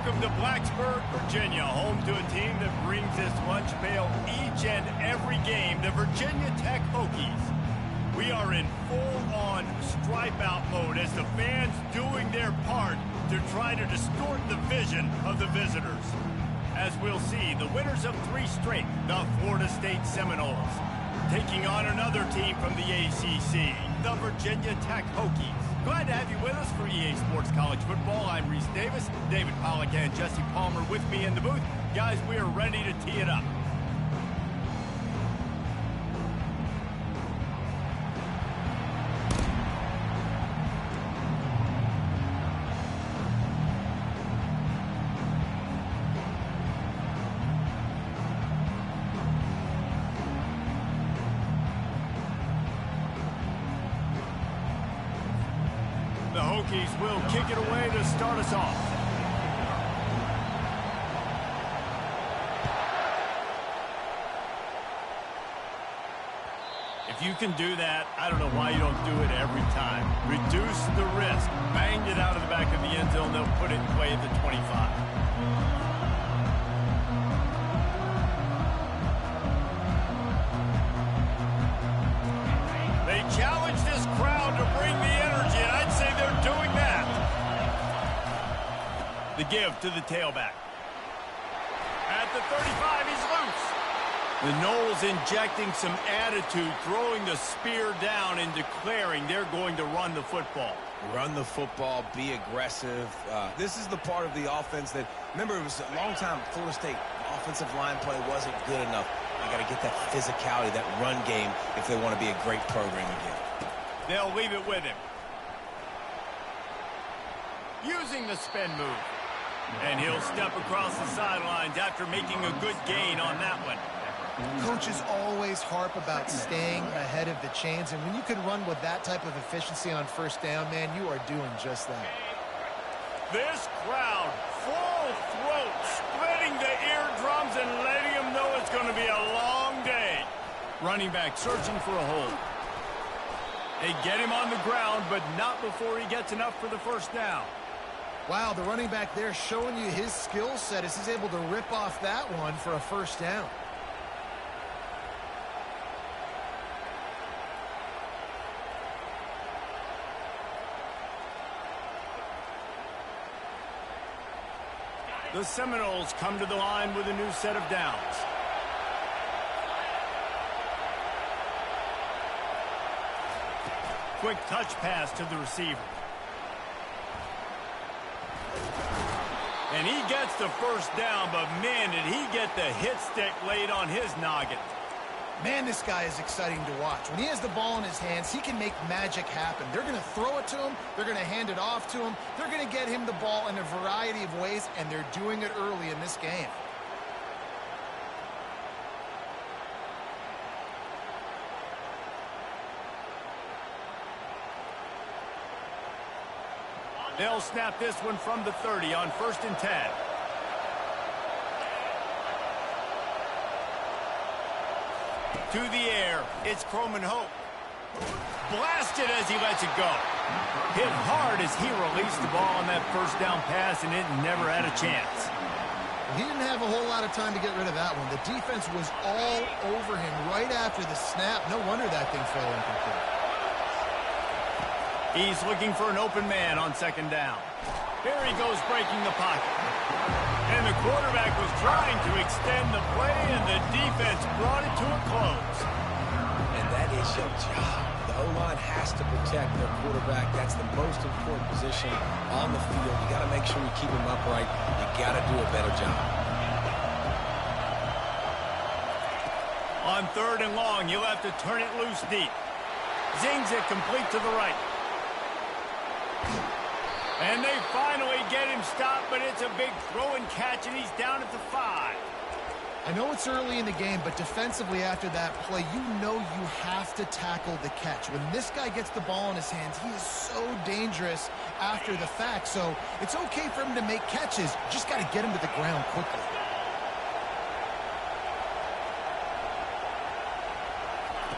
Welcome to Blacksburg, Virginia, home to a team that brings this lunch pail each and every game, the Virginia Tech Hokies. We are in full-on stripe-out mode as the fans doing their part to try to distort the vision of the visitors. As we'll see, the winners of 3 straight, the Florida State Seminoles, taking on another team from the ACC, the Virginia Tech Hokies. Glad to have you with us for EA Sports College Football. I'm Reese Davis, David Pollack and Jesse Palmer with me in the booth. Guys, we are ready to tee it up. The Hokies will kick it away to start us off. If you can do that, I don't know why you don't do it every time. Reduce the risk. Banged it out of the back of the end zone. They'll put it in play at the 25. They challenge this crowd to bring the energy, and I'd say they're doing that. The give to the tailback. At the 35, he's loose. The Noles injecting some attitude, throwing the spear down and declaring they're going to run the football. Run the football, be aggressive. This is the part of the offense that, remember, it was a long time Florida State offensive line play wasn't good enough. You got to get that physicality, that run game, if they want to be a great program again. They'll leave it with him. Using the spin move. And he'll step across the sidelines after making a good gain on that one. Coaches always harp about staying ahead of the chains, and when you can run with that type of efficiency on first down, man, you are doing just that. This crowd, full throat, splitting the eardrums and letting them know it's going to be a long day. Running back searching for a hole. They get him on the ground, but not before he gets enough for the first down. Wow, the running back there showing you his skill set as he's able to rip off that one for a first down. The Seminoles come to the line with a new set of downs. Quick touch pass to the receiver. And he gets the first down, but man, did he get the hit stick laid on his noggin. Man, this guy is exciting to watch. When he has the ball in his hands, he can make magic happen. They're going to throw it to him. They're going to hand it off to him. They're going to get him the ball in a variety of ways, and they're doing it early in this game. They'll snap this one from the 30 on 1st and 10. To the air, it's Croman Hope. Blasted as he lets it go. Hit hard as he released the ball on that first down pass, and it never had a chance. He didn't have a whole lot of time to get rid of that one. The defense was all over him right after the snap. No wonder that thing fell incomplete. He's looking for an open man on 2nd down. Here he goes breaking the pocket. And the quarterback was trying to extend the play, and the defense brought it to a close. And that is your job. The O-line has to protect their quarterback. That's the most important position on the field. You got to make sure you keep him upright. You got to do a better job. On 3rd and long, you'll have to turn it loose deep. Zings it complete to the right. And they finally get him stopped, but it's a big throw and catch, and he's down at the 5. I know it's early in the game, but defensively after that play, you know you have to tackle the catch. When this guy gets the ball in his hands, he is so dangerous after the fact. So it's okay for him to make catches. You just got to get him to the ground quickly.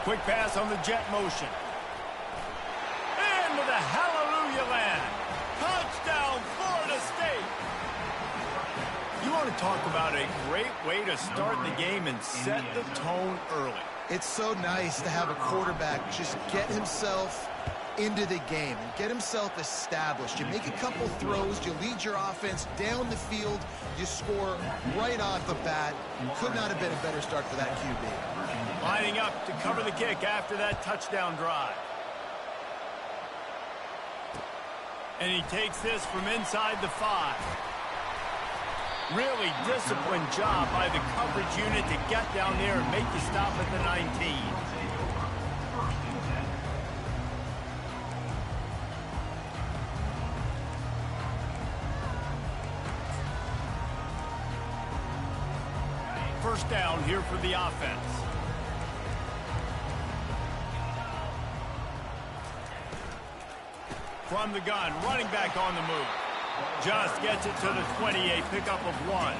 Quick pass on the jet motion. Into the hallelujah land. Touchdown, Florida State. want to talk about a great way to start the game and set the tone early. It's so nice to have a quarterback just get himself into the game and get himself established. You make a couple throws, you lead your offense down the field, you score right off the bat. Could not have been a better start for that QB. Lining up to cover the kick after that touchdown drive. And he takes this from inside the 5. Really disciplined job by the coverage unit to get down there and make the stop at the 19. First down here for the offense. From the gun, running back on the move. Just gets it to the 28, pickup of 1.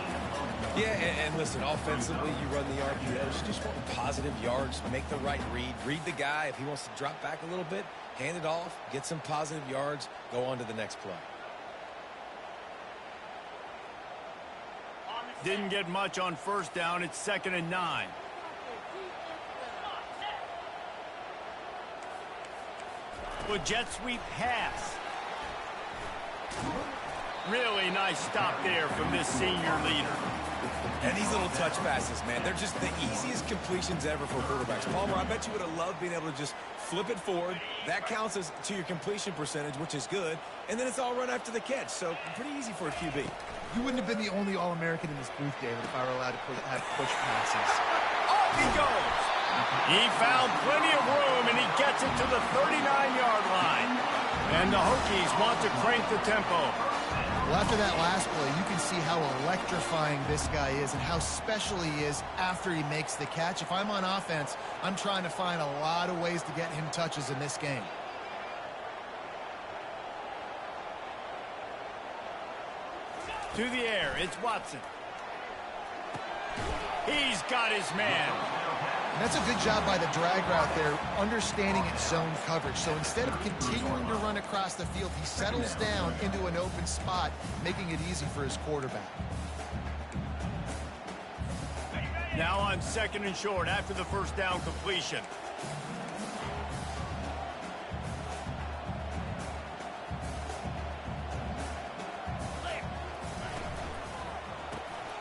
Yeah, and listen, offensively, you run the RPOs. You just want positive yards, make the right read. Read the guy. If he wants to drop back a little bit, hand it off, get some positive yards, go on to the next play. Didn't get much on first down. It's 2nd and 9. With jet sweep pass. Really nice stop there from this senior leader. And these little touch passes, man, they're just the easiest completions ever for quarterbacks. Palmer, I bet you would have loved being able to just flip it forward. That counts as to your completion percentage, which is good. And then it's all run after the catch, so pretty easy for a QB. You wouldn't have been the only All-American in this booth, David, if I were allowed to have push passes. Off he goes. He found plenty of room, and he gets it to the 39-yard line. And the Hokies want to crank the tempo. Well, after that last play, you can see how electrifying this guy is and how special he is after he makes the catch. If I'm on offense, I'm trying to find a lot of ways to get him touches in this game. To the air, it's Watson. He's got his man. And that's a good job by the drag route there, understanding its zone coverage. So instead of continuing to run across the field, he settles down into an open spot, making it easy for his quarterback. Now on 2nd and short after the first down completion.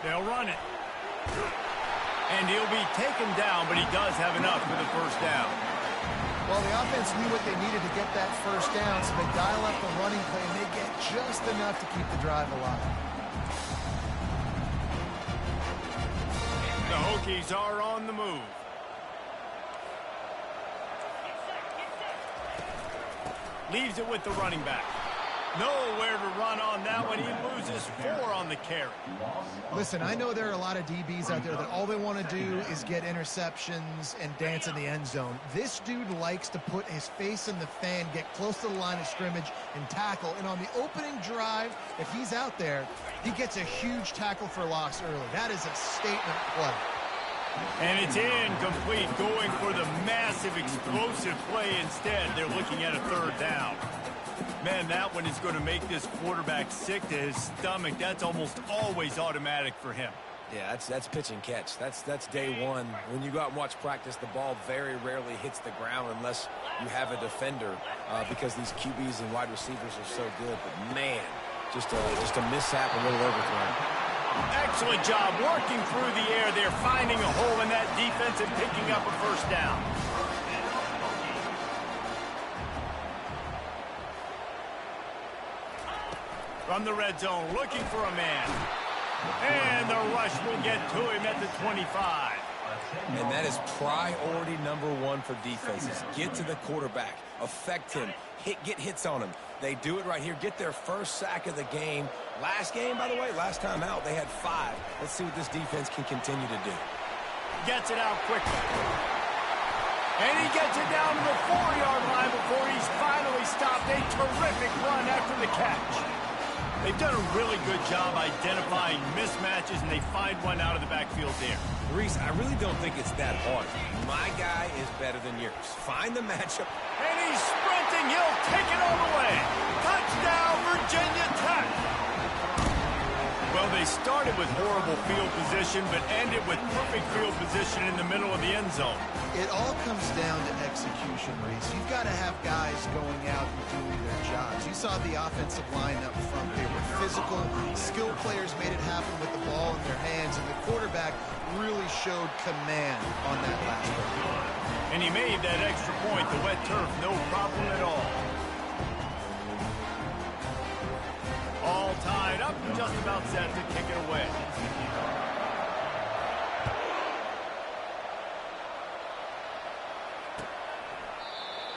They'll run it. And he'll be taken down, but he does have enough for the first down. Well, the offense knew what they needed to get that first down, so they dial up the running play, and they get just enough to keep the drive alive. The Hokies are on the move. Leaves it with the running back. Nowhere to run on that one. He loses 4 on the carry. Listen, I know there are a lot of DBs out there that all they want to do is get interceptions and dance in the end zone. This dude likes to put his face in the fan, get close to the line of scrimmage, and tackle. And on the opening drive, if he's out there, he gets a huge tackle for loss early. That is a statement play. And it's incomplete, going for the massive explosive play instead. They're looking at a 3rd down. Man, that one is going to make this quarterback sick to his stomach. That's almost always automatic for him. Yeah, that's pitch and catch. That's day one. When you go out and watch practice, the ball very rarely hits the ground unless you have a defender because these QBs and wide receivers are so good. But, man, just a mishap, a little overthrow. Excellent job working through the air there, finding a hole in that defense and picking up a first down. From the red zone, looking for a man. And the rush will get to him at the 25. And that is priority number 1 for defenses. Get to the quarterback. Affect him. Get hits on him. They do it right here. Get their first sack of the game. Last game, by the way, last time out, they had 5. Let's see what this defense can continue to do. Gets it out quickly. And he gets it down to the 4-yard line before he's finally stopped. A terrific run after the catch. They've done a really good job identifying mismatches, and they find one out of the backfield there. Reese, I really don't think it's that hard. My guy is better than yours. Find the matchup. And he's sprinting. He'll take it all the way. Touchdown, Virginia Tech. Well, they started with horrible field position, but ended with perfect field position in the middle of the end zone. It all comes down to execution, Reese. You've got to have guys going out and doing their jobs. You saw the offensive line up front. They were physical. Skilled players made it happen with the ball in their hands, and the quarterback really showed command on that last one. And he made that extra point. The wet turf, no problem at all. All tied up, just about set to kick it away.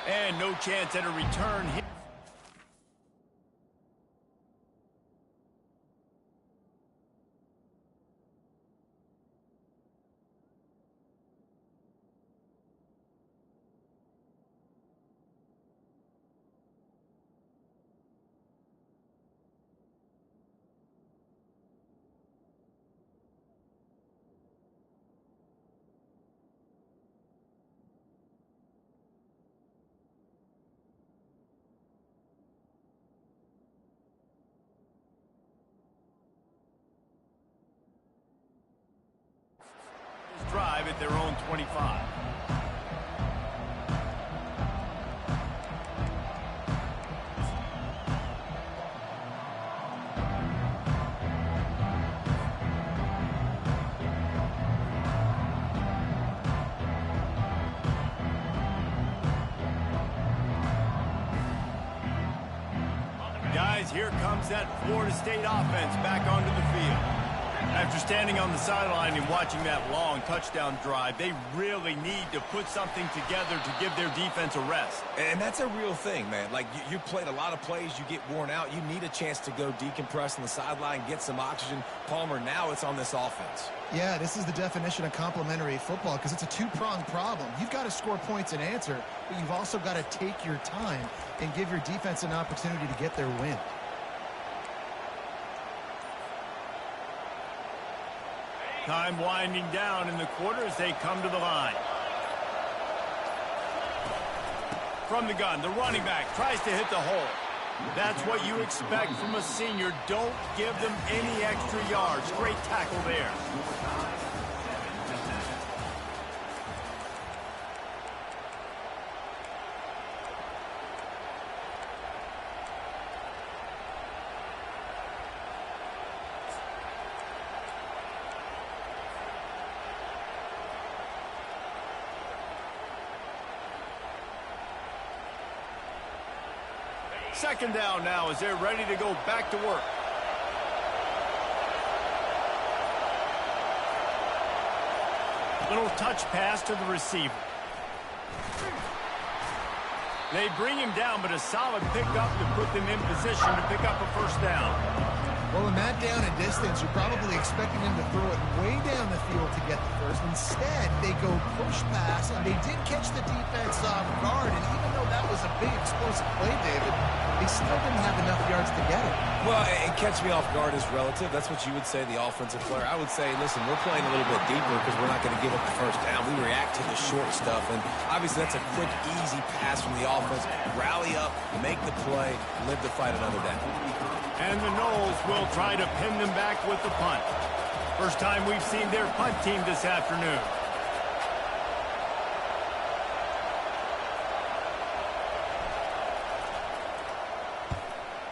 And no chance at a return here. Drive at their own 25. Guys, here comes that Florida State offense back onto the field. After standing on the sideline and watching that long touchdown drive, they really need to put something together to give their defense a rest. And that's a real thing, man. Like, you played a lot of plays, you get worn out, you need a chance to go decompress on the sideline, get some oxygen. Palmer, now it's on this offense. Yeah, this is the definition of complementary football because it's a two-pronged problem. You've got to score points and answer, but you've also got to take your time and give your defense an opportunity to get their win. Time winding down in the quarter as they come to the line. From the gun, the running back tries to hit the hole. That's what you expect from a senior. Don't give them any extra yards. Great tackle there. Second down now as they're ready to go back to work. Little touch pass to the receiver. They bring him down, but a solid pickup to put them in position to pick up a first down. Well, in that down and distance, you're probably expecting him to throw it way down the field to get the first. Instead, they go push pass, and they did catch the defense off guard. And even though that was a big explosive play, David, they still didn't have enough yards to get it. Well, and catch me off guard is relative. That's what you would say, the offensive player. I would say, listen, we're playing a little bit deeper because we're not going to give up the first down. We react to the short stuff, and obviously that's a quick, easy pass from the offense. Rally up, make the play, live to fight another down. And the Noles will try to pin them back with the punt. First time we've seen their punt team this afternoon.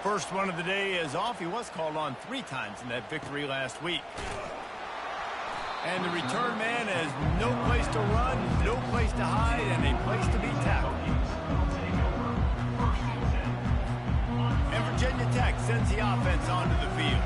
First one of the day is off. He was called on 3 times in that victory last week. And the return man has no place to run, no place to hide, and a place to be tackled. And Virginia Tech sends the offense onto the field.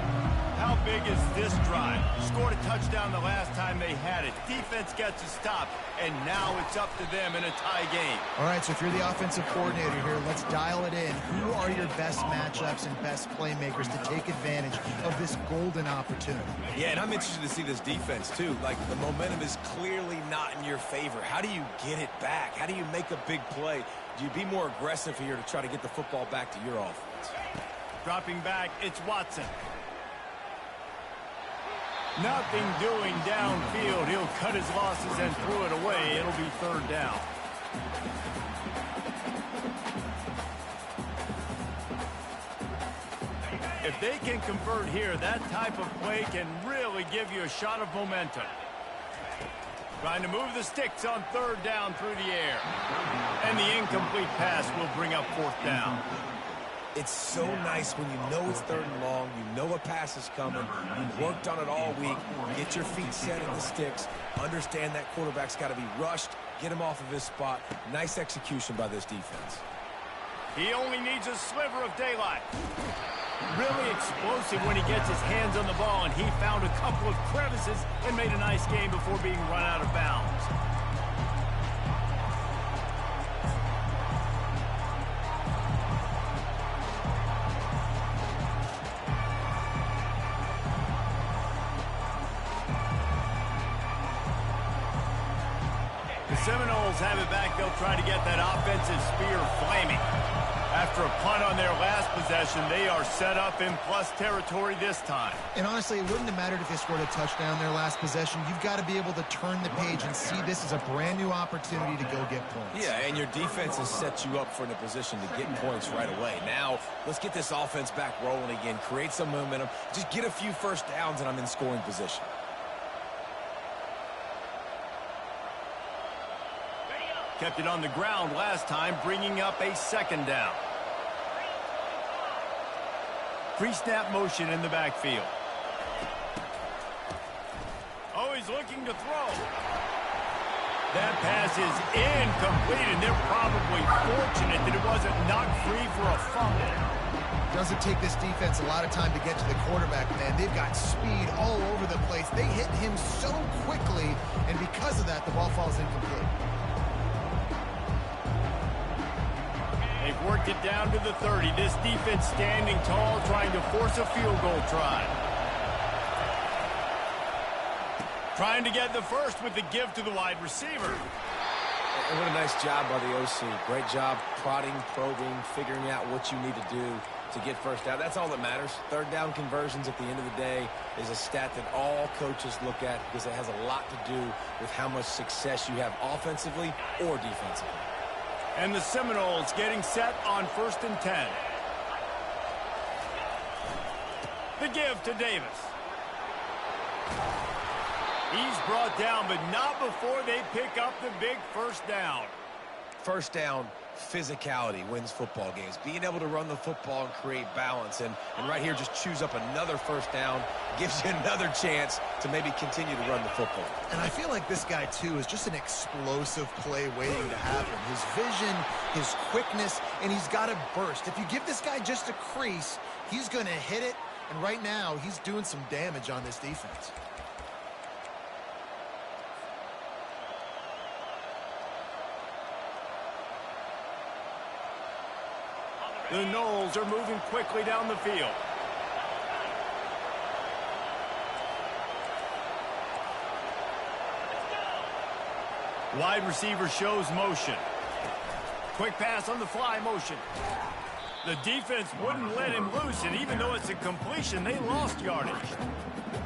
How big is this drive? Scored a touchdown the last time they had it. Defense gets a stop, and now it's up to them in a tie game. All right, so if you're the offensive coordinator here, let's dial it in. Who are your best matchups and best playmakers to take advantage of this golden opportunity? Yeah, and I'm interested to see this defense, too. Like, the momentum is clearly not in your favor. How do you get it back? How do you make a big play? Do you be more aggressive here to try to get the football back to your offense? Dropping back, it's Watson. Nothing doing downfield. He'll cut his losses and throw it away. It'll be third down. If they can convert here, that type of play can really give you a shot of momentum. Trying to move the sticks on third down through the air. And the incomplete pass will bring up fourth down. It's so nice when you know it's third and long, you know a pass is coming, you've worked on it all week, get your feet set in the sticks, understand that quarterback's got to be rushed, get him off of his spot. Nice execution by this defense. He only needs a sliver of daylight. Really explosive when he gets his hands on the ball, and he found a couple of crevices and made a nice game before being run out of bounds. The Seminoles have it back. They'll try to get that offensive spear flaming. After a punt on their last possession, they are set up in plus territory this time. And honestly, it wouldn't have mattered if they scored a touchdown their last possession. You've got to be able to turn the page and see this as a brand new opportunity to go get points. Yeah, and your defense has set you up for in a position to get points right away. Now, let's get this offense back rolling again, create some momentum, just get a few first downs, and I'm in scoring position. Kept it on the ground last time, bringing up a second down. Pre-snap motion in the backfield. Oh, he's looking to throw. That pass is incomplete, and they're probably fortunate that it wasn't knocked free for a fumble. Doesn't take this defense a lot of time to get to the quarterback, man. They've got speed all over the place. They hit him so quickly, and because of that, the ball falls incomplete. They've worked it down to the 30. This defense standing tall, trying to force a field goal try. Trying to get the first with the give to the wide receiver. And what a nice job by the OC. Great job prodding, probing, figuring out what you need to do to get first down. That's all that matters. Third down conversions at the end of the day is a stat that all coaches look at because it has a lot to do with how much success you have offensively or defensively. And the Seminoles getting set on 1st and 10. The give to Davis. He's brought down, but not before they pick up the big first down. First down, physicality wins football games. Being able to run the football and create balance. And right here, just choose up another first down. Gives you another chance to maybe continue to run the football. And I feel like this guy, too, is just an explosive play waiting to happen. His vision, his quickness, and he's got to burst. If you give this guy just a crease, he's going to hit it. And right now, he's doing some damage on this defense. The Noles are moving quickly down the field. Wide receiver shows motion. Quick pass on the fly motion. The defense wouldn't let him loose, and even though it's a completion, they lost yardage.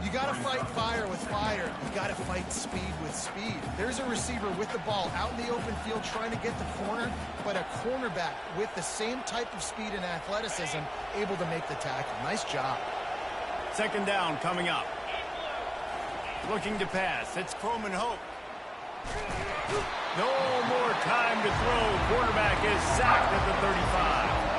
You got to fight fire with fire. You got to fight speed with speed. There's a receiver with the ball out in the open field trying to get the corner, but a cornerback with the same type of speed and athleticism able to make the tackle. Nice job. Second down coming up. Looking to pass. It's Croman Hope. No more time to throw. Quarterback is sacked at the 35.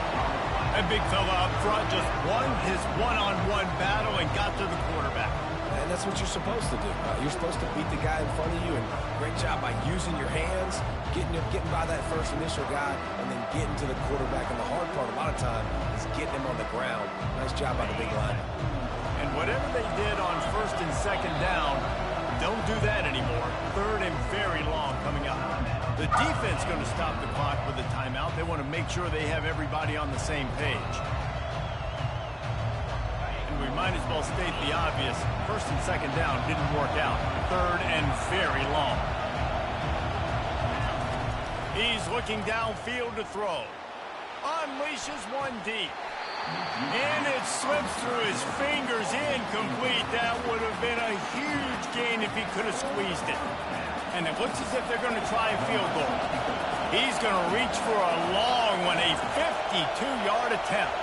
That big fella up front just won his one-on-one battle and got to the quarterback. And that's what you're supposed to do. You're supposed to beat the guy in front of you, and great job by using your hands, getting by that first initial guy, and then getting to the quarterback. And the hard part a lot of time is getting him on the ground. Nice job by the big line. And whatever they did on first and second down, don't do that anymore. Third and very long coming up. The defense going to stop the clock with a timeout. They want to make sure they have everybody on the same page. And we might as well state the obvious. First and second down didn't work out. Third and very long. He's looking downfield to throw. Unleashes one deep. And it slips through his fingers, incomplete. That would have been a huge gain if he could have squeezed it. And it looks as if they're going to try a field goal. He's going to reach for a long one, a 52-yard attempt.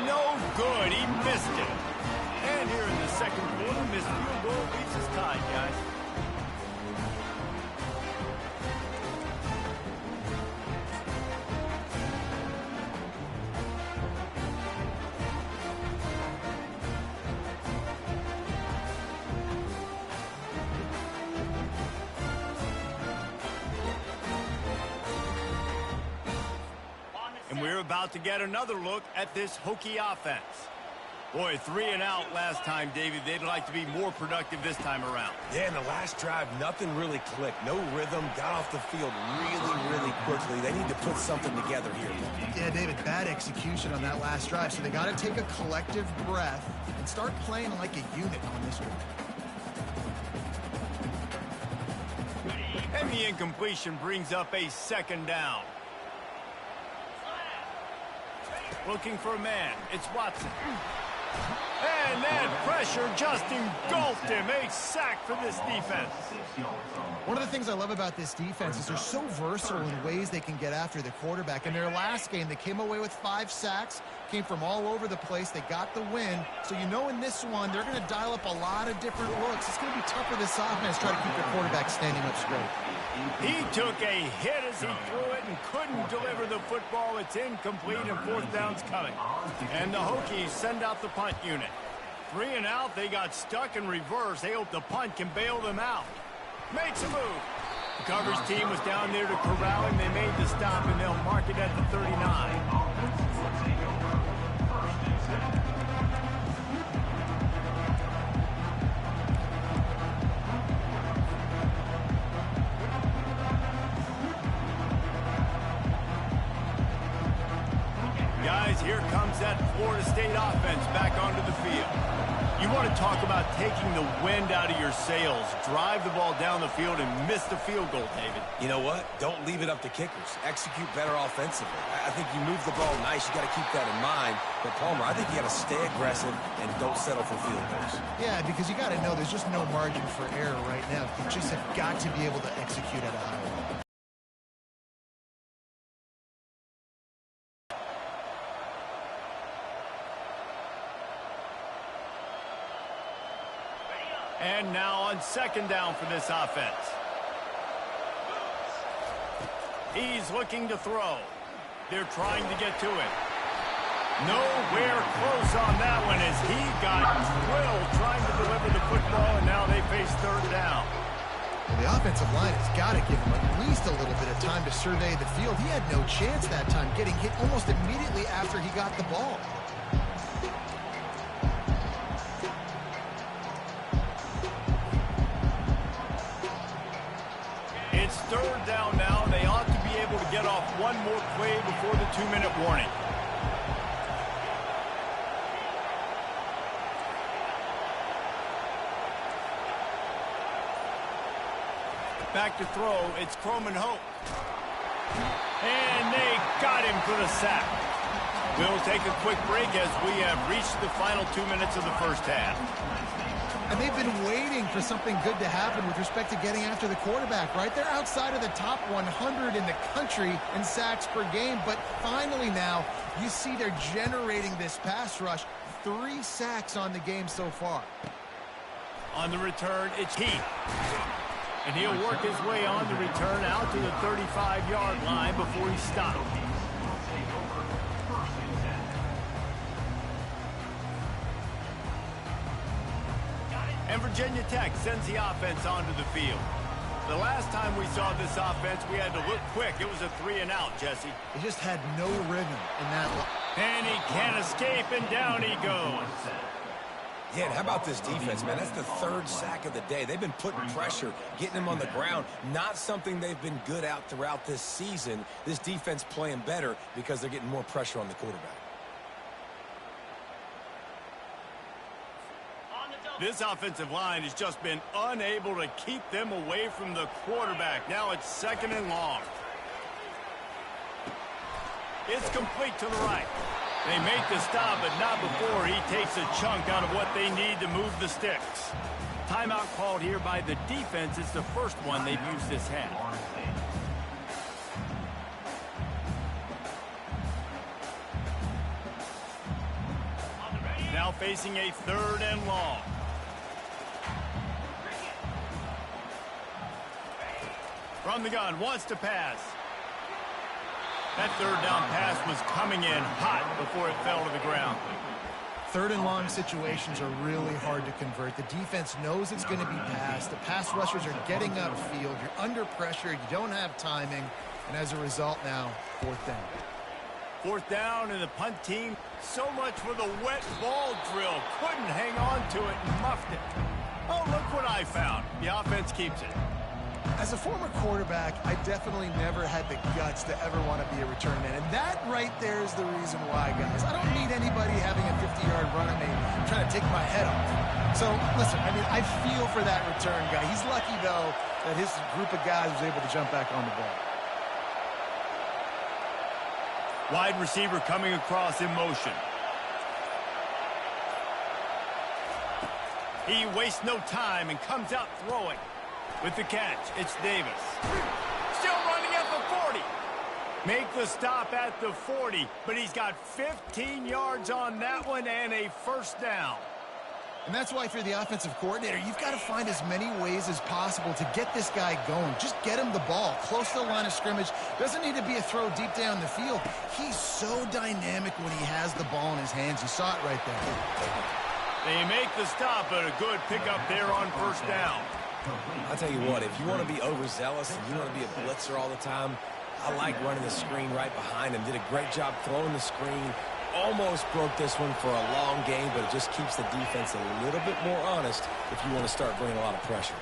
no good. He missed it. And here in the second quarter, missed field goal leaves us tied, guys. And we're about to get another look at this Hokie offense. Boy, 3 and out last time, David. They'd like to be more productive this time around. Yeah, in the last drive, nothing really clicked. No rhythm, got off the field really quickly. They need to put something together here. Yeah, David, bad execution on that last drive. So they got to take a collective breath and start playing like a unit on this one. And the incompletion brings up a second down. Looking for a man. It's Watson. And that pressure just engulfed him. A sack for this defense. One of the things I love about this defense is they're so versatile in ways they can get after the quarterback. In their last game, they came away with 5 sacks, came from all over the place. They got the win. So you know in this one, they're going to dial up a lot of different looks. It's going to be tough for this offense to try to keep their quarterback standing up straight. He took a hit as he threw it and couldn't deliver the football. It's incomplete and 4th down's coming. And the Hokies send out the punt unit. 3 and out, they got stuck in reverse. They hope the punt can bail them out. Makes a move. The coverage team was down there to corral him. They made the stop, and they'll mark it at the 39. Guys, here comes that Florida State offense back onto the field. You want to talk about taking the wind out of your sails. Drive the ball down the field and miss the field goal, David. You know what? Don't leave it up to kickers. Execute better offensively. I think you move the ball nice. You got to keep that in mind. But, Palmer, I think you got to stay aggressive and don't settle for field goals. Yeah, because you got to know there's just no margin for error right now. You just have got to be able to execute at a high level. And now on second down for this offense. He's looking to throw. They're trying to get to it. Nowhere close on that one as he got drilled trying to deliver the football, and now they face 3rd down. Well, the offensive line has got to give him at least a little bit of time to survey the field. He had no chance that time, getting hit almost immediately after he got the ball. It's 3rd down now. They ought to be able to get off one more play before the 2-minute warning. Back to throw. It's Croman-Hope. And they got him for the sack. We'll take a quick break as we have reached the final 2 minutes of the first half. And they've been waiting for something good to happen with respect to getting after the quarterback, right? They're outside of the top 100 in the country in sacks per game, but finally now you see they're generating this pass rush. 3 sacks on the game so far. On the return, it's Heath. And he'll work his way on the return out to the 35-yard line before he stopped. And Virginia Tech sends the offense onto the field. The last time we saw this offense, we had to look quick. It was a 3 and out, Jesse. They just had no rhythm in that one. And he can't escape, and down he goes. Yeah, and how about this defense, man? That's the 3rd sack of the day. They've been putting pressure, getting them on the ground. Not something they've been good at throughout this season. This defense playing better because they're getting more pressure on the quarterback. This offensive line has just been unable to keep them away from the quarterback. Now it's 2nd and long. It's complete to the right. They make the stop, but not before he takes a chunk out of what they need to move the sticks. Timeout called here by the defense. It's the first one they've used this half. now facing a 3rd and long. From the gun, wants to pass. That 3rd down pass was coming in hot before it fell to the ground. 3rd and long situations are really hard to convert. The defense knows it's going to be passed. The pass rushers are getting upfield. You're under pressure. You don't have timing. And as a result now, 4th down. 4th down, and the punt team, so much for the wet ball drill. Couldn't hang on to it and muffed it. Oh, look what I found. The offense keeps it. As a former quarterback, I definitely never had the guts to ever want to be a return man. And that right there is the reason why, guys. I don't need anybody having a 50-yard run at me trying to take my head off. So, listen, I mean, I feel for that return guy. He's lucky, though, that his group of guys was able to jump back on the ball. Wide receiver coming across in motion. He wastes no time and comes out throwing. With the catch, it's Davis. Still running at the 40. Make the stop at the 40, but he's got 15 yards on that one and a 1st down. And that's why, if you're the offensive coordinator, you've got to find as many ways as possible to get this guy going. Just get him the ball close to the line of scrimmage. Doesn't need to be a throw deep down the field. He's so dynamic when he has the ball in his hands. You saw it right there. They make the stop, but a good pickup there on 1st down. I'll tell you what, if you want to be overzealous and you want to be a blitzer all the time, I like running the screen right behind him. Did a great job throwing the screen. Almost broke this one for a long game, but it just keeps the defense a little bit more honest if you want to start bringing a lot of pressure.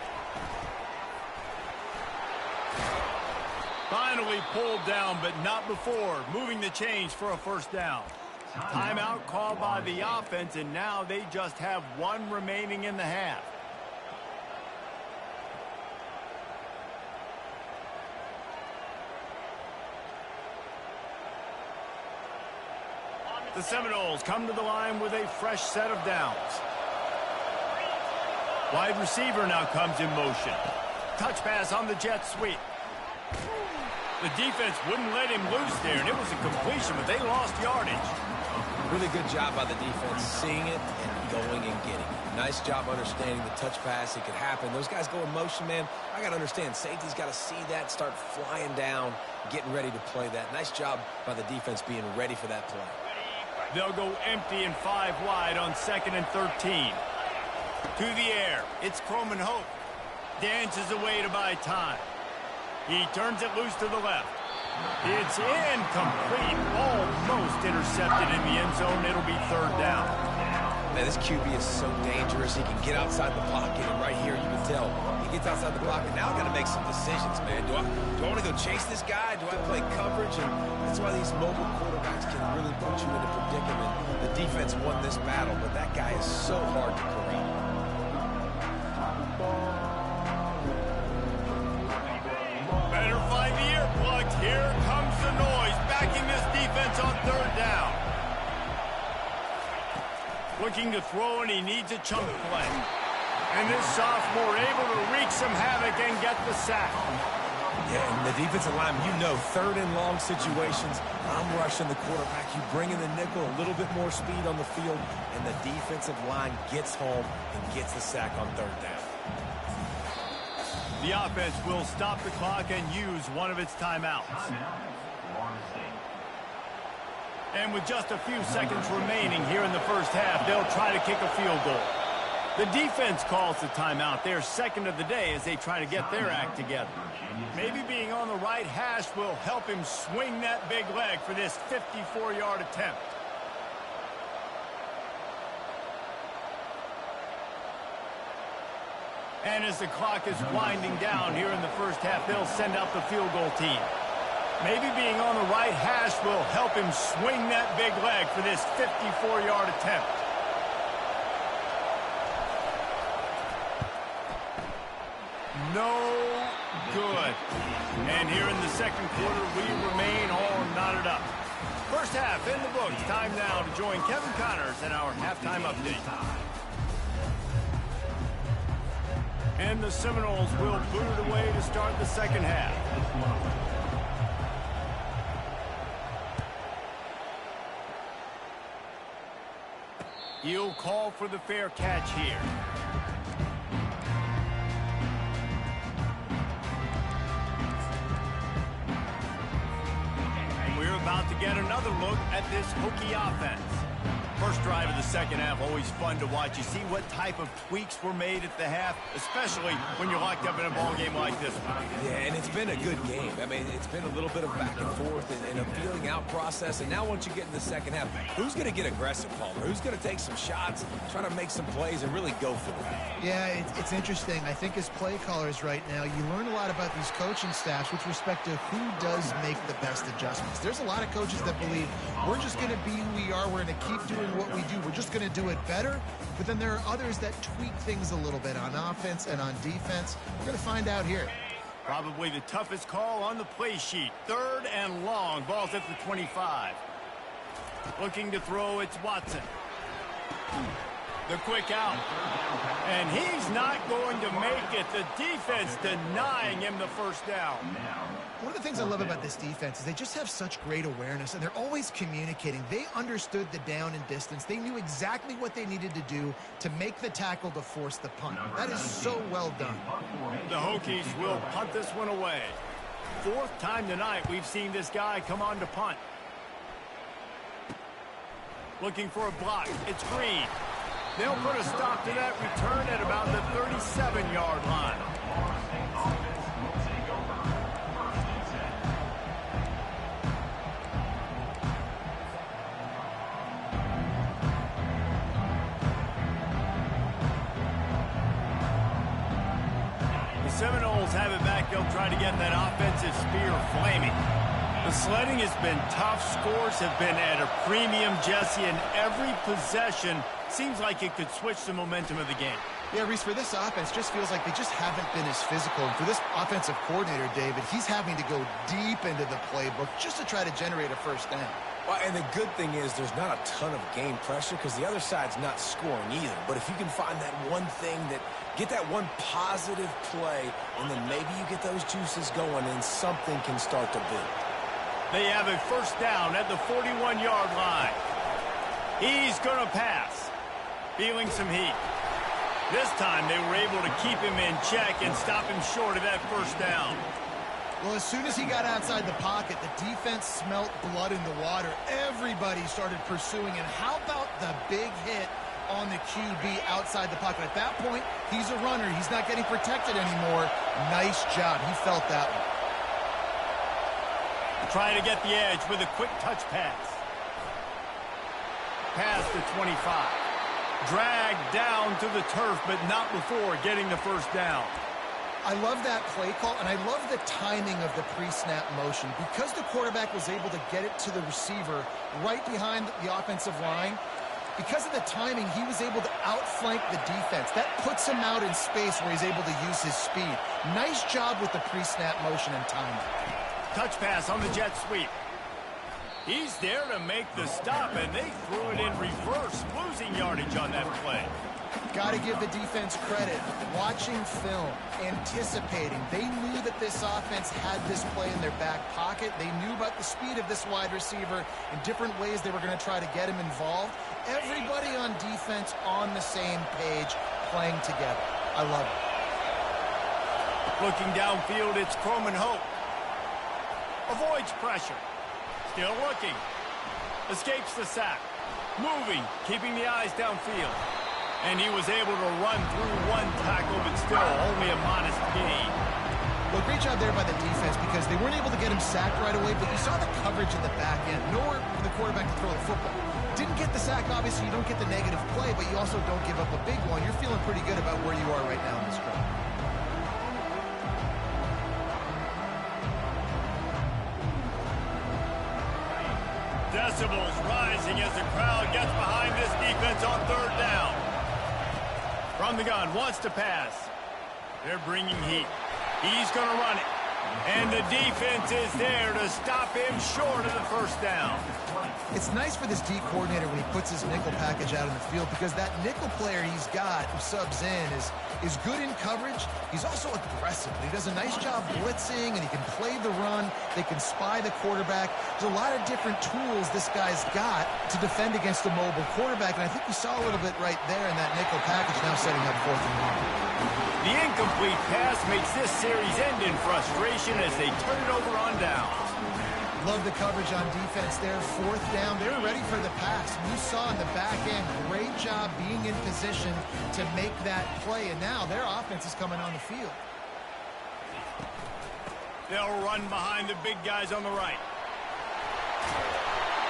Finally pulled down, but not before. Moving the change for a 1st down. Timeout called by the offense, and now they just have 1 remaining in the half. The Seminoles come to the line with a fresh set of downs. Wide receiver now comes in motion. Touch pass on the jet sweep. The defense wouldn't let him loose there, and it was a completion, but they lost yardage. Really good job by the defense seeing it and going and getting it. Nice job understanding the touch pass. It could happen. Those guys go in motion, man. I got to understand, safety's got to see that, start flying down, getting ready to play that. Nice job by the defense being ready for that play. They'll go empty and 5 wide on 2nd and 13. To the air, it's Croman Hope. Dances away to buy time. He turns it loose to the left. It's incomplete. Almost intercepted in the end zone. It'll be 3rd down. Man, this QB is so dangerous. He can get outside the pocket, and right here you can tell he gets outside the pocket. Now I've got to make some decisions, man. Do I want to go chase this guy? Do I play coverage? And that's why these mobile quarterbacks can really put you in a predicament. The defense won this battle, but that guy is so hard to corral. Better find the earplugs. Here comes the noise, backing this defense on 3rd down. Looking to throw, and he needs a chunk play. And this sophomore able to wreak some havoc and get the sack. Yeah, and the defensive line, you know, 3rd and long situations, I'm rushing the quarterback. You bring in the nickel, a little bit more speed on the field, and the defensive line gets home and gets the sack on 3rd down. The offense will stop the clock and use one of its timeouts. And with just a few seconds remaining here in the 1st half, they'll try to kick a field goal. The defense calls the timeout, their 2nd of the day, as they try to get their act together. Maybe being on the right hash will help him swing that big leg for this 54-yard attempt. And as the clock is winding down here in the 1st half, they'll send out the field goal team. Maybe being on the right hash will help him swing that big leg for this 54-yard attempt. No good. And here in the 2nd quarter, we remain all knotted up. 1st half in the books. Time now to join Kevin Connors in our halftime update. And the Seminoles will boot it away to start the 2nd half. He'll call for the fair catch here. We're about to get another look at this Hokie offense. First drive of the second half, always fun to watch. You see what type of tweaks were made at the half, especially when you're locked up in a ball game like this one. Yeah, and it's been a good game. I mean, it's been a little bit of back and forth and a feeling out process. And now once you get in the second half, who's going to get aggressive, Palmer? Who's going to take some shots, try to make some plays, and really go for it? Yeah, it's interesting. I think as play callers right now, you learn a lot about these coaching staffs with respect to who does make the best adjustments. There's a lot of coaches that believe we're just going to be who we are. We're going to keep doing what we do. We're just going to do it better. But then there are others that tweak things a little bit on offense and on defense. We're going to find out here. Probably the toughest call on the play sheet. 3rd and long. Ball's at the 25. Looking to throw, it's Watson. The quick out. And he's not going to make it. The defense denying him the first down. One of the things I love about this defense is they just have such great awareness, and they're always communicating. They understood the down and distance. They knew exactly what they needed to do to make the tackle to force the punt. That is so well done. The Hokies will punt this one away. 4th time tonight we've seen this guy come on to punt. Looking for a block. It's Green. They'll put a stop to that return at about the 37-yard line. Seminoles have it back. They'll try to get that offensive spear flaming. The sledding has been tough. Scores have been at a premium, Jesse, and every possession seems like it could switch the momentum of the game. Yeah, Reese, for this offense, just feels like they just haven't been as physical. And for this offensive coordinator, David, he's having to go deep into the playbook just to try to generate a first down. Well, and the good thing is there's not a ton of game pressure because the other side's not scoring either. But if you can find that one thing that get that one positive play, and then maybe you get those juices going and something can start to build. They have a first down at the 41-yard line. He's going to pass. Feeling some heat. This time they were able to keep him in check and stop him short of that first down. Well, as soon as he got outside the pocket, the defense smelt blood in the water. Everybody started pursuing. And how about the big hit on the QB outside the pocket? At that point, he's a runner. He's not getting protected anymore. Nice job. He felt that one. Trying to get the edge with a quick touch pass. Pass to 25. Dragged down to the turf, but not before getting the first down. I love that play call, and I love the timing of the pre-snap motion. Because the quarterback was able to get it to the receiver right behind the offensive line, because of the timing, he was able to outflank the defense. That puts him out in space where he's able to use his speed. Nice job with the pre-snap motion and timing. Touch pass on the jet sweep. He's there to make the stop, and they threw it in reverse, losing yardage on that play. Got to give the defense credit. Watching film, anticipating. They knew that this offense had this play in their back pocket. They knew about the speed of this wide receiver and different ways they were going to try to get him involved. Everybody on defense on the same page, playing together. I love it. Looking downfield, it's Croman Hope. Avoids pressure. Still looking. Escapes the sack. Moving, keeping the eyes downfield. And he was able to run through one tackle, but still only a modest gain. Well, great job there by the defense because they weren't able to get him sacked right away, but you saw the coverage in the back end. Nowhere for the quarterback to throw the football. Didn't get the sack, obviously you don't get the negative play, but you also don't give up a big one. You're feeling pretty good about where you are right now in this drive. Decibels rising as the crowd gets behind this defense on 3rd down. From the gun, wants to pass. They're bringing heat. He's going to run it. And the defense is there to stop him short of the first down. It's nice for this D coordinator when he puts his nickel package out in the field, because that nickel player he's got who subs in is good in coverage. He's also aggressive. He does a nice job blitzing, and he can play the run. They can spy the quarterback. There's a lot of different tools this guy's got to defend against a mobile quarterback, and I think we saw a little bit right there in that nickel package, now setting up 4th and 1. The incomplete pass makes this series end in frustration as they turn it over on downs. Love the coverage on defense there. 4th down. They were ready for the pass. You saw in the back end, great job being in position to make that play. And now their offense is coming on the field. They'll run behind the big guys on the right.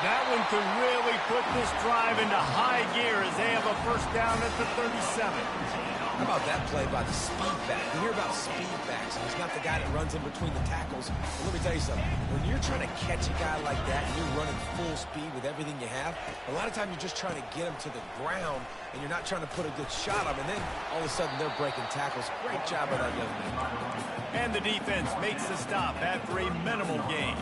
That one could really put this drive into high gear as they have a first down at the 37. How about that play by the speed back? You hear about speed backs, and he's not the guy that runs in between the tackles. But let me tell you something. When you're trying to catch a guy like that and you're running full speed with everything you have, a lot of times you're just trying to get him to the ground, and you're not trying to put a good shot on him, and then all of a sudden they're breaking tackles. Great job by that young man. And the defense makes the stop after a minimal gain.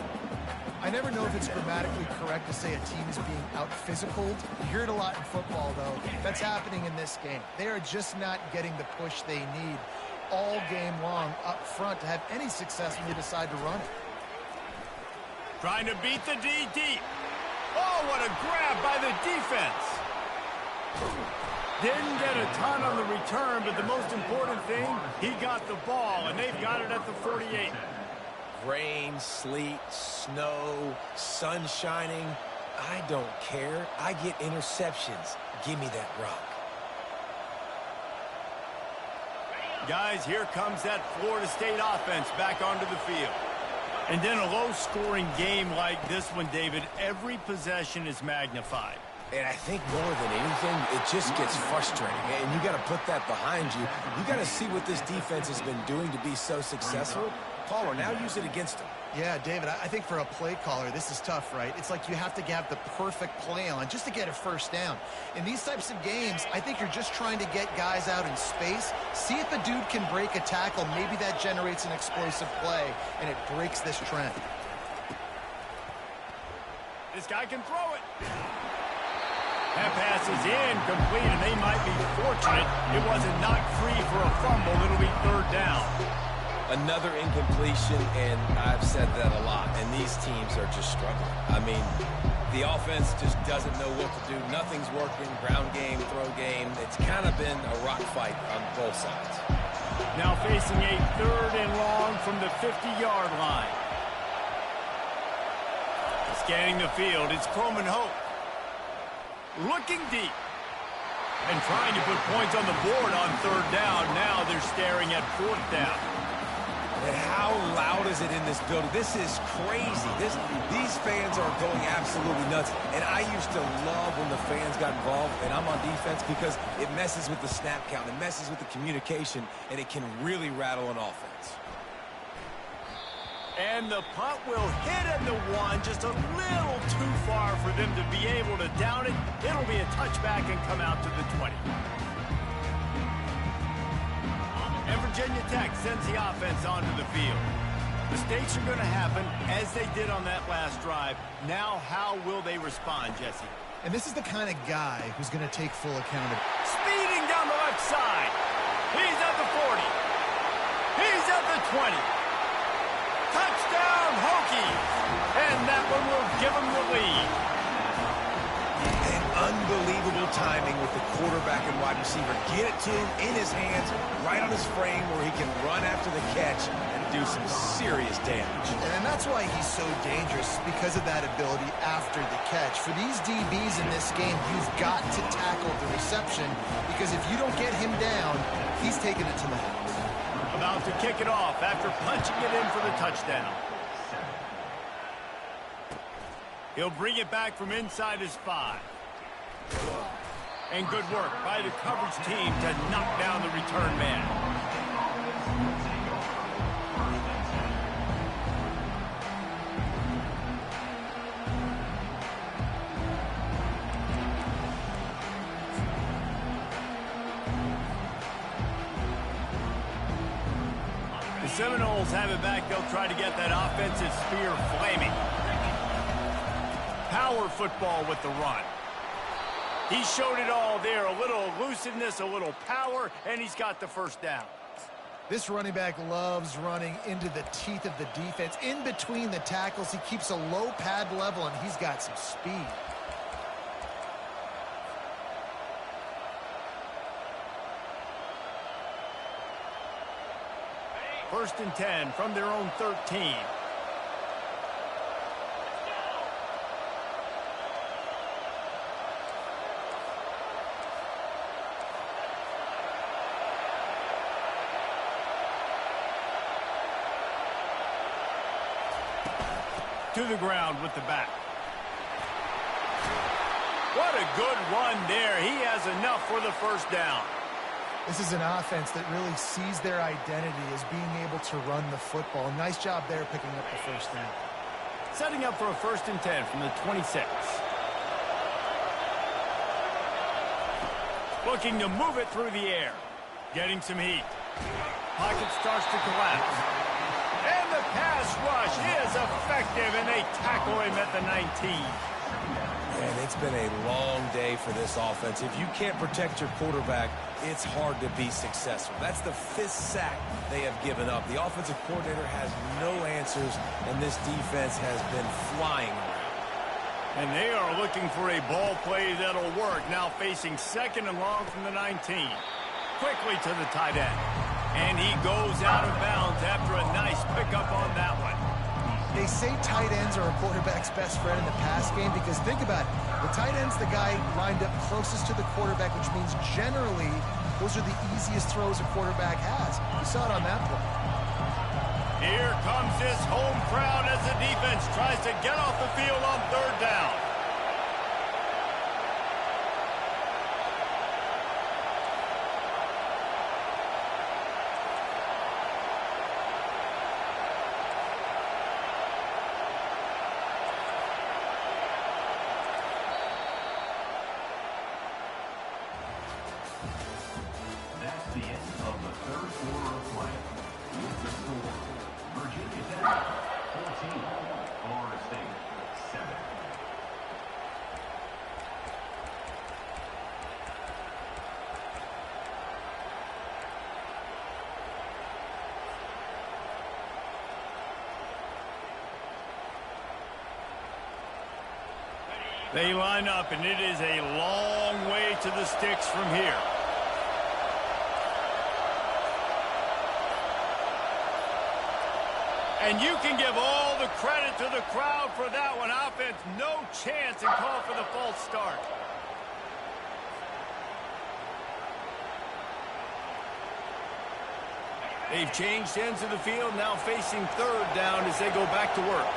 I never know if it's grammatically correct to say a team is being out-physicaled. You hear it a lot in football, though. That's happening in this game. They are just not getting the push they need all game long up front to have any success when you decide to run it. Trying to beat the D deep. Oh, what a grab by the defense. Didn't get a ton on the return, but the most important thing, he got the ball, and they've got it at the 48. Rain, sleet, snow, sun shining. I don't care. I get interceptions. Give me that rock. Guys, here comes that Florida State offense back onto the field. And in a low-scoring game like this one, David, every possession is magnified. And I think more than anything, it just gets frustrating. And you got to put that behind you. You got to see what this defense has been doing to be so successful. Caller, now use it against them. Yeah, David, I think for a play caller, this is tough, right? It's like you have to have the perfect play on just to get a first down. In these types of games, I think you're just trying to get guys out in space, see if a dude can break a tackle. Maybe that generates an explosive play, and it breaks this trend. This guy can throw it. That pass is incomplete, and they might be fortunate it wasn't knocked free for a fumble. It'll be 3rd down. Another incompletion, and I've said that a lot, and these teams are just struggling. I mean, the offense just doesn't know what to do. Nothing's working. Ground game, throw game. It's kind of been a rock fight on both sides. Now facing a 3rd and long from the 50-yard line. Scanning the field, it's Croman Hope. Looking deep. And trying to put points on the board on 3rd down. Now they're staring at 4th down. And how loud is it in this building? This is crazy. These fans are going absolutely nuts. And I used to love when the fans got involved, and I'm on defense, because it messes with the snap count, it messes with the communication, and it can really rattle an offense. And the punt will hit at the 1, just a little too far for them to be able to down it. It'll be a touchback and come out to the 20. And Virginia Tech sends the offense onto the field. Mistakes are going to happen, as they did on that last drive. Now, how will they respond, Jesse? And this is the kind of guy who's going to take full accountability. Speeding down the left side. He's at the 40. He's at the 20. Touchdown, Hokies! And that one will give them the lead. And unbelievable timing with the quarterback and wide receiver. Get it to him in his hands, right on his frame, where he can run after the catch and do some serious damage. And that's why he's so dangerous, because of that ability after the catch. For these DBs in this game, you've got to tackle the reception, because if you don't get him down, he's taking it to the house. About to kick it off after punching it in for the touchdown. He'll bring it back from inside his 5. And good work by the coverage team to knock down the return man. Seminoles have it back. They'll try to get that offensive spear flaming. Power football with the run. He showed it all there. A little elusiveness, a little power, and he's got the first down. This running back loves running into the teeth of the defense. In between the tackles, he keeps a low pad level, and he's got some speed. First and 10 from their own 13. To the ground with the back. What a good run there. He has enough for the first down. This is an offense that really sees their identity as being able to run the football. Nice job there picking up the first down. Setting up for a first and 10 from the 26. Looking to move it through the air. Getting some heat. Pocket starts to collapse. And the pass rush is effective, and they tackle him at the 19. Man, it's been a long day for this offense. If you can't protect your quarterback, it's hard to be successful. That's the 5th sack they have given up. The offensive coordinator has no answers, and this defense has been flying around. And they are looking for a ball play that'll work. Now facing second and long from the 19. Quickly to the tight end. And he goes out of bounds after a nice pickup on that one. They say tight ends are a quarterback's best friend in the pass game because think about it. The tight end's the guy lined up closest to the quarterback, which means generally those are the easiest throws a quarterback has. You saw it on that play. Here comes this home crowd as the defense tries to get off the field on third down. They line up, and it is a long way to the sticks from here. And you can give all the credit to the crowd for that one. Offense, no chance, and call for the false start. They've changed ends of the field, now facing third down as they go back to work.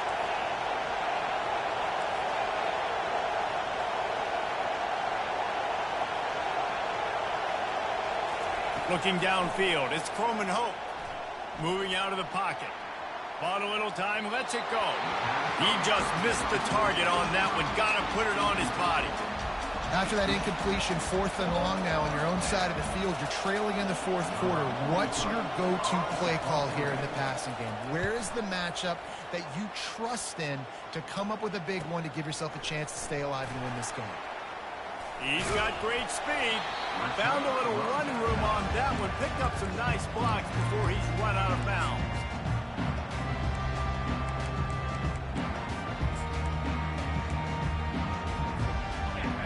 Looking downfield, it's Croman Hope. Moving out of the pocket. Bought a little time, lets it go. He just missed the target on that one. Got to put it on his body. After that incompletion, 4th and long now on your own side of the field, you're trailing in the 4th quarter. What's your go-to play call here in the passing game? Where is the matchup that you trust in to come up with a big one to give yourself a chance to stay alive and win this game? He's got great speed. Found a little running room on that one. Picked up some nice blocks before he's run out of bounds.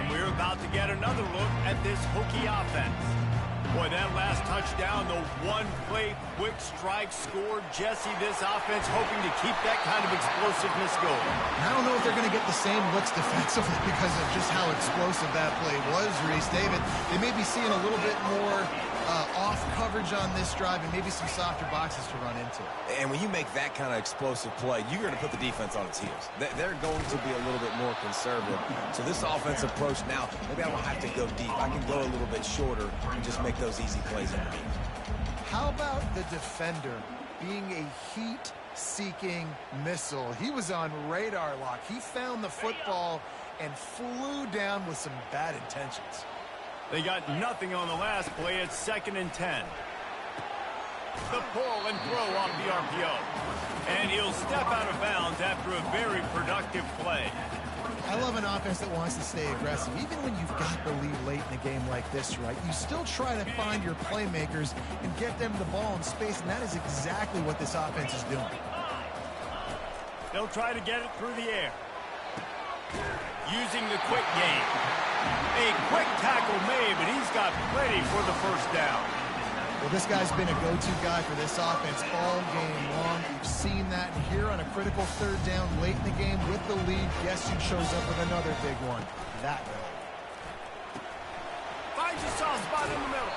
And we're about to get another look at this Hokie offense. Boy, that last touchdown, the one-play quick strike scored. Jesse, this offense hoping to keep that kind of explosiveness going. I don't know if they're going to get the same looks defensively because of just how explosive that play was, Reese. David, they may be seeing a little bit more off coverage on this drive and maybe some softer boxes to run into. And when you make that kind of explosive play, you're going to put the defense on its heels. They're going to be a little bit more conservative. So this offense approach now, maybe I don't have to go deep. I can go a little bit shorter and just make those easy plays underneath. How about the defender being a heat-seeking missile? He was on radar lock. He found the football and flew down with some bad intentions. They got nothing on the last play. It's 2nd and 10. The pull and throw off the RPO. And he'll step out of bounds after a very productive play. I love an offense that wants to stay aggressive. Even when you've got the lead late in a game like this, right, you still try to find your playmakers and get them the ball in space, and that is exactly what this offense is doing. They'll try to get it through the air. Using the quick game. A quick tackle made, but he's got plenty for the first down. Well, this guy's been a go-to guy for this offense all game long. You've seen that here on a critical third down late in the game with the lead. Guess who shows up with another big one? That guy. Finds a soft spot in the middle.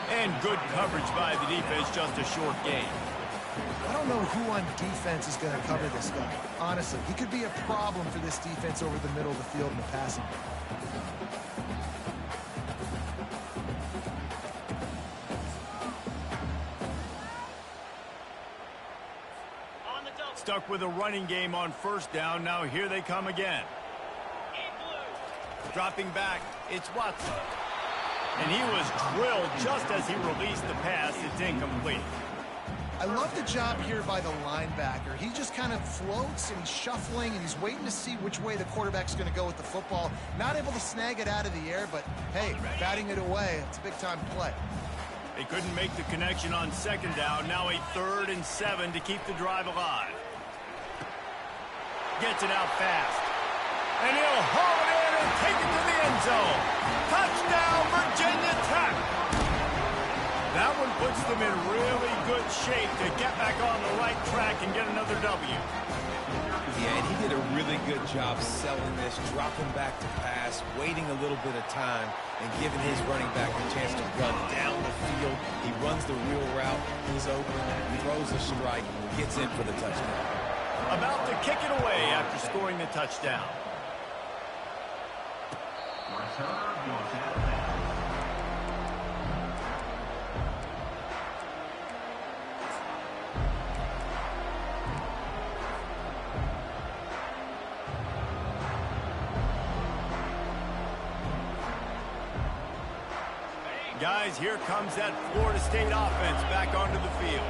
And good coverage by the defense, just a short game. I don't know who on defense is going to cover this guy. Honestly, he could be a problem for this defense over the middle of the field in the passing game. Stuck with a running game on first down. Now here they come again. Dropping back, it's Watson. And he was drilled just as he released the pass. It's incomplete. I love the job here by the linebacker. He just kind of floats and he's shuffling and he's waiting to see which way the quarterback's going to go with the football. Not able to snag it out of the air, but hey, batting it away, it's a big-time play. They couldn't make the connection on second down. Now a 3rd and 7 to keep the drive alive. Gets it out fast. And he'll haul it in and take it to the end zone. Touchdown, Virginia Tech. That one puts them in really good shape to get back on the right track and get another W. Yeah, and he did a really good job selling this, dropping back to pass, waiting a little bit of time, and giving his running back a chance to run down the field. He runs the real route. He's open, throws a strike, gets in for the touchdown. About to kick it away after scoring the touchdown. Guys, here comes that Florida State offense back onto the field.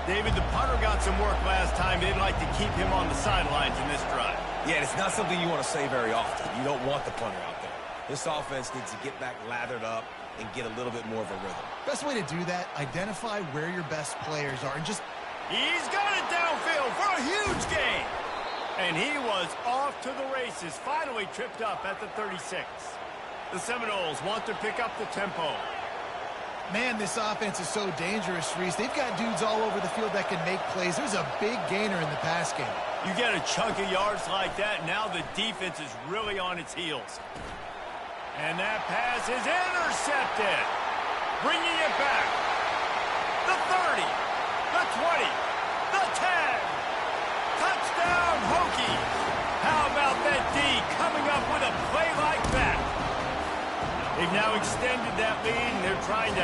David, the punter got some work last time. They'd like to keep him on the sidelines in this drive. Yeah, it's not something you want to say very often. You don't want the punter out there. This offense needs to get back lathered up and get a little bit more of a rhythm. Best way to do that, identify where your best players are and just... He's got it downfield for a huge gain. And he was off to the races, finally tripped up at the 36. The Seminoles want to pick up the tempo. Man, this offense is so dangerous, Reese. They've got dudes all over the field that can make plays. There's a big gainer in the pass game. You get a chunk of yards like that, now the defense is really on its heels. And that pass is intercepted. Bringing it back. The 30, the 20, the 10. Touchdown, Hokies. How about that D coming up with a play like that? They've now extended that lead, and they're trying to